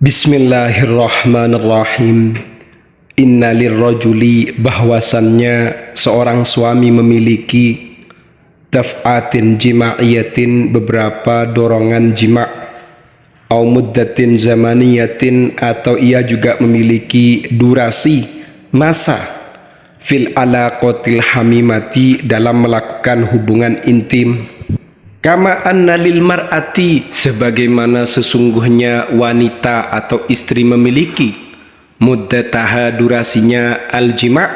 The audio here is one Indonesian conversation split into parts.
Bismillahirrahmanirrahim. Inna lirrajuli, bahwasannya seorang suami memiliki daf'atin jimaiyatin, beberapa dorongan jima', au muddatin zamaniyatin, atau ia juga memiliki durasi masa, fil alaqatil hamimati, dalam melakukan hubungan intim. Kama anna lil mar'ati, sebagaimana sesungguhnya wanita atau istri memiliki muddataha, durasinya, al jima'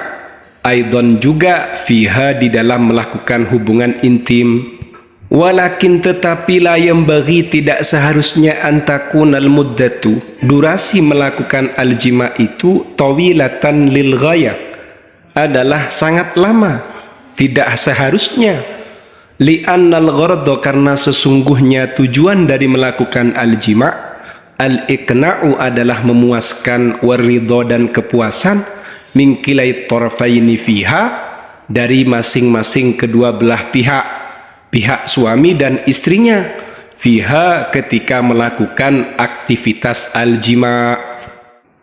aidon, juga fiha, di dalam melakukan hubungan intim. Walakin, tetapi, la yambaghi, tidak seharusnya, antakunal muddatu, durasi melakukan al jima' itu, tawilatan lil ghaya, adalah sangat lama, tidak seharusnya. Li'annal ghardo, karena sesungguhnya tujuan dari melakukan al-jima' al-iqna'u, adalah memuaskan, waridho, dan kepuasan, min kilai tarfaini fiha, dari masing-masing kedua belah pihak, pihak suami dan istrinya, fiha, ketika melakukan aktivitas al-jima'.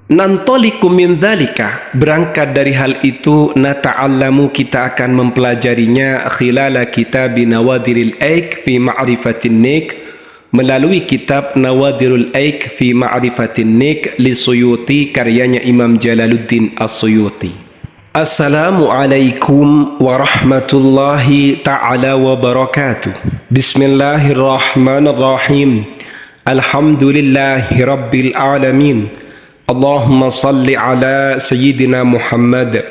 Nantoliku min dzalika, berangkat dari hal itu, nata'allamu, kita akan mempelajarinya, khilala kitab Nawadirul Aik fi Ma'rifatin Nik, melalui kitab Nawadirul Aik fi Ma'rifatin Nik li Suyuti, karyanya Imam Jalaluddin As-Suyuti. Assalamualaikum warahmatullahi ta'ala wabarakatuh. Bismillahirrahmanirrahim. Alhamdulillahi rabbil alamin. Allahumma salli ala Sayyidina Muhammad.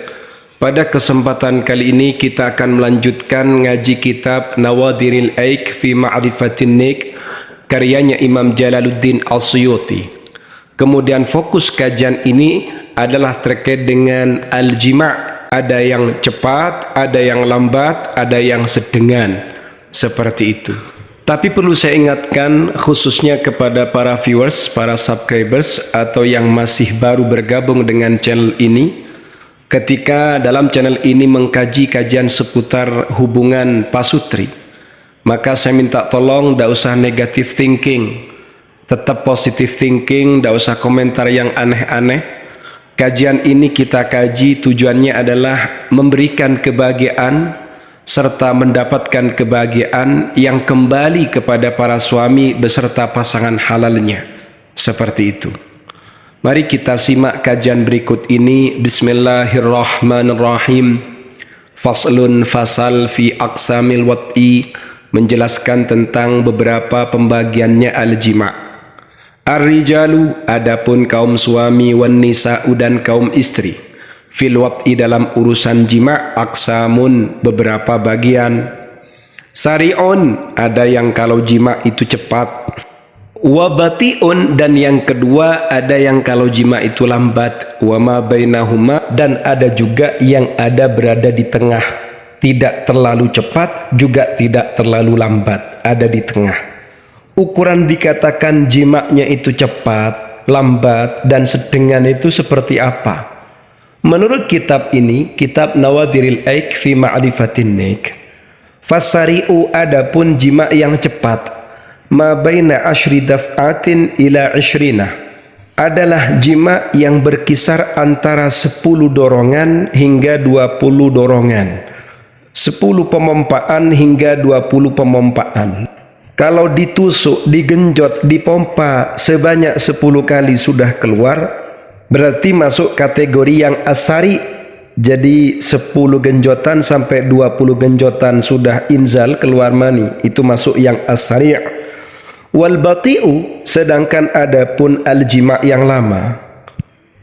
Pada kesempatan kali ini kita akan melanjutkan ngaji kitab Nawadiril Aik fi Ma'rifatin Nik, karyanya Imam Jalaluddin As-Suyuti. Kemudian fokus kajian ini adalah terkait dengan al-jima'. Ada yang cepat, ada yang lambat, ada yang sedengan, seperti itu. Tapi perlu saya ingatkan khususnya kepada para viewers, para subscribers, atau yang masih baru bergabung dengan channel ini, ketika dalam channel ini mengkaji kajian seputar hubungan pasutri, maka saya minta tolong tidak usah negative thinking, tetap positive thinking, tidak usah komentar yang aneh-aneh. Kajian ini kita kaji tujuannya adalah memberikan kebahagiaan serta mendapatkan kebahagiaan yang kembali kepada para suami beserta pasangan halalnya. Seperti itu. Mari kita simak kajian berikut ini. Bismillahirrahmanirrahim. Faslun, fasal fi aqsamil wat'i, menjelaskan tentang beberapa pembagiannya al-jima'. Ar-rijalu, adapun kaum suami, wan nisa'u, dan kaum istri, fil wat'i, dalam urusan jima', aksamun, beberapa bagian. Sari'un, ada yang kalau jima' itu cepat. Wabati'un, dan yang kedua ada yang kalau jima' itu lambat. Wama bainahuma, dan ada juga yang ada berada di tengah, tidak terlalu cepat juga tidak terlalu lambat, ada di tengah. Ukuran dikatakan jima'nya itu cepat, lambat, dan sedengan itu seperti apa? Menurut kitab ini, kitab Nawadiril Aik fi Ma'rifatin Nik, fasari'u, adapun jima' yang cepat, ma baina asyri daf'atin ila asyrina, adalah jima' yang berkisar antara 10 dorongan hingga 20 dorongan, 10 pemompaan hingga 20 pemompaan. Kalau ditusuk, digenjot, dipompa sebanyak 10 kali sudah keluar, berarti masuk kategori yang asari. Jadi 10 genjotan sampai 20 genjotan sudah inzal, keluar mani, itu masuk yang asari'. Wal bati'u, sedangkan adapun al-jima' yang lama,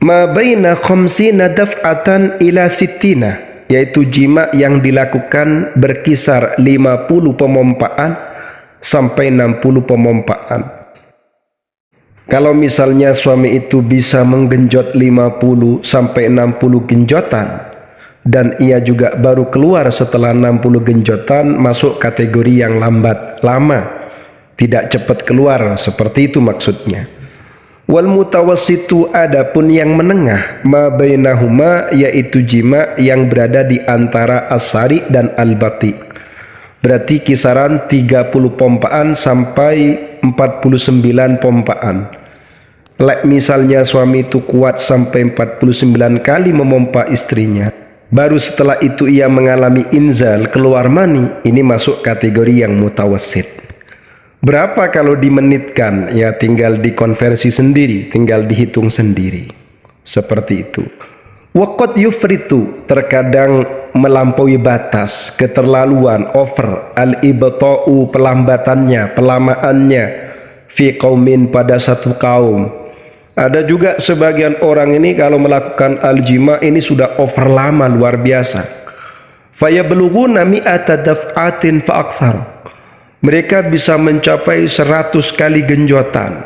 ma baina khamsina daf'atan ila sittina, yaitu jima' yang dilakukan berkisar 50 pemompaan sampai 60 pemompaan. Kalau misalnya suami itu bisa menggenjot 50 sampai 60 genjotan, dan ia juga baru keluar setelah 60 genjotan, masuk kategori yang lambat, lama, tidak cepat keluar, seperti itu maksudnya. Wal mutawassitu, adapun yang menengah, ma bainahuma, yaitu jima' yang berada di antara asari dan al-bati, berarti kisaran 30 pompaan sampai 49 pompaan. Lek misalnya suami itu kuat sampai 49 kali memompa istrinya, baru setelah itu ia mengalami inzal, keluar mani, ini masuk kategori yang mutawassit. Berapa kalau dimenitkan? Ya tinggal dikonversi sendiri, tinggal dihitung sendiri. Seperti itu. Waqad yufritu, terkadang melampaui batas, keterlaluan, over, al-ibta'u, pelambatannya, pelamaannya, fi qaumin, pada satu kaum. Ada juga sebagian orang ini kalau melakukan al-jima ini sudah over lama, luar biasa. Fayabluguna mi'ata daf'atin fa'akthar. Mereka bisa mencapai 100 kali genjotan,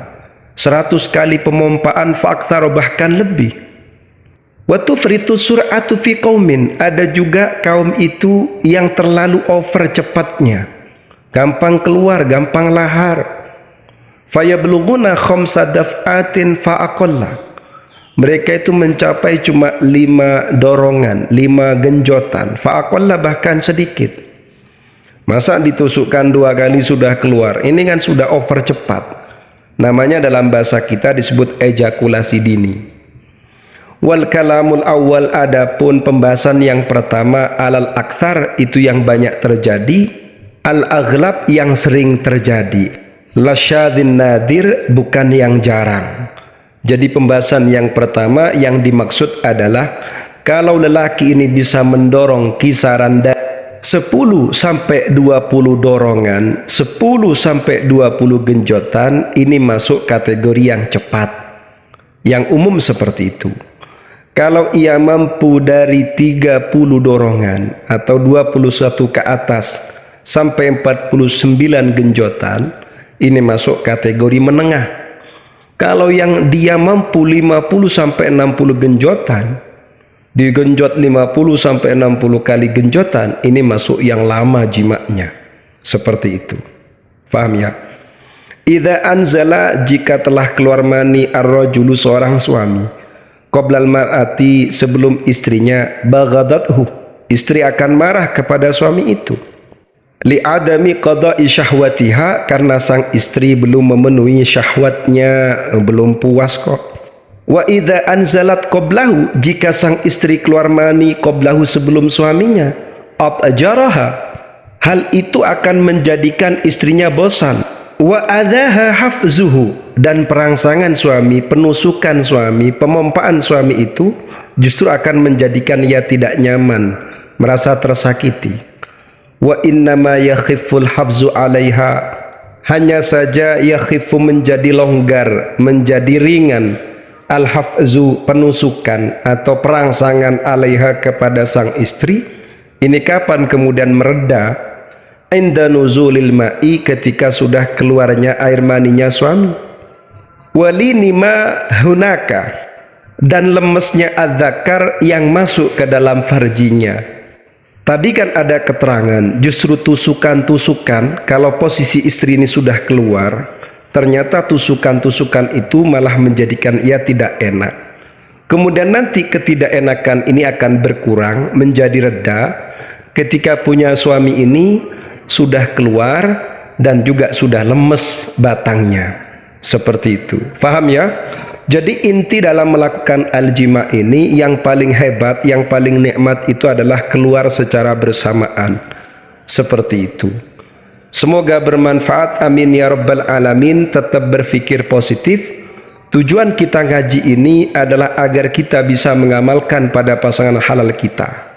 100 kali pemompaan fa'akthar, bahkan lebih. Wa tufritu sur'atu fi qaumin. Ada juga kaum itu yang terlalu over cepatnya, gampang keluar, gampang lahar. Fayabluguna khamsa daf'atin fa'aqalla. Mereka itu mencapai cuma 5 dorongan, 5 genjotan, fa'aqalla, bahkan sedikit. Masa ditusukkan 2 kali sudah keluar? Ini kan sudah over cepat. Namanya dalam bahasa kita disebut ejakulasi dini. Wal kalamul awal, adapun pembahasan yang pertama, alal akthar, itu yang banyak terjadi, al aghlab, yang sering terjadi, lasyadhin nadir, bukan yang jarang. Jadi pembahasan yang pertama yang dimaksud adalah kalau lelaki ini bisa mendorong kisaran 10 sampai 20 dorongan, 10 sampai 20 genjotan, ini masuk kategori yang cepat, yang umum seperti itu. Kalau ia mampu dari 30 dorongan atau 21 ke atas sampai 49 genjotan, ini masuk kategori menengah. Kalau yang dia mampu 50 sampai 60 genjotan, digenjot 50 sampai 60 kali genjotan, ini masuk yang lama jimaknya. Seperti itu. Paham ya? Idza anzala, jika telah keluar mani ar-rajulu, seorang suami, qoblal mar'ati, sebelum istrinya, baghadathu, istri akan marah kepada suami itu. Li'adami qada'i syahwatiha, karena sang istri belum memenuhi syahwatnya, belum puas kok. Wa idza anzalat qoblahu, jika sang istri keluar mani qoblahu, sebelum suaminya, atjaraha, hal itu akan menjadikan istrinya bosan. Wa adaha hafzuhu, dan perangsangan suami, penusukan suami, pemompaan suami itu justru akan menjadikan ia tidak nyaman, merasa tersakiti. Wa innama yakhiful habzu alaiha, hanya saja yakhifu, menjadi longgar, menjadi ringan, al-hafzu, penusukan atau perangsangan, alaiha, kepada sang istri. Ini kapan kemudian mereda? Inda nuzulil ma'i, ketika sudah keluarnya air maninya suami. Walinima hunaka, dan lemesnya adzakar yang masuk ke dalam farjinya. Tadi kan ada keterangan justru tusukan-tusukan, kalau posisi istri ini sudah keluar, ternyata tusukan-tusukan itu malah menjadikan ia tidak enak. Kemudian nanti ketidakenakan ini akan berkurang, menjadi reda ketika punya suami ini sudah keluar dan juga sudah lemes batangnya. Seperti itu. Paham ya? Jadi inti dalam melakukan al-jima ini, yang paling hebat, yang paling nikmat itu adalah keluar secara bersamaan. Seperti itu. Semoga bermanfaat, amin ya rabbal alamin. Tetap berpikir positif. Tujuan kita ngaji ini adalah agar kita bisa mengamalkan pada pasangan halal kita.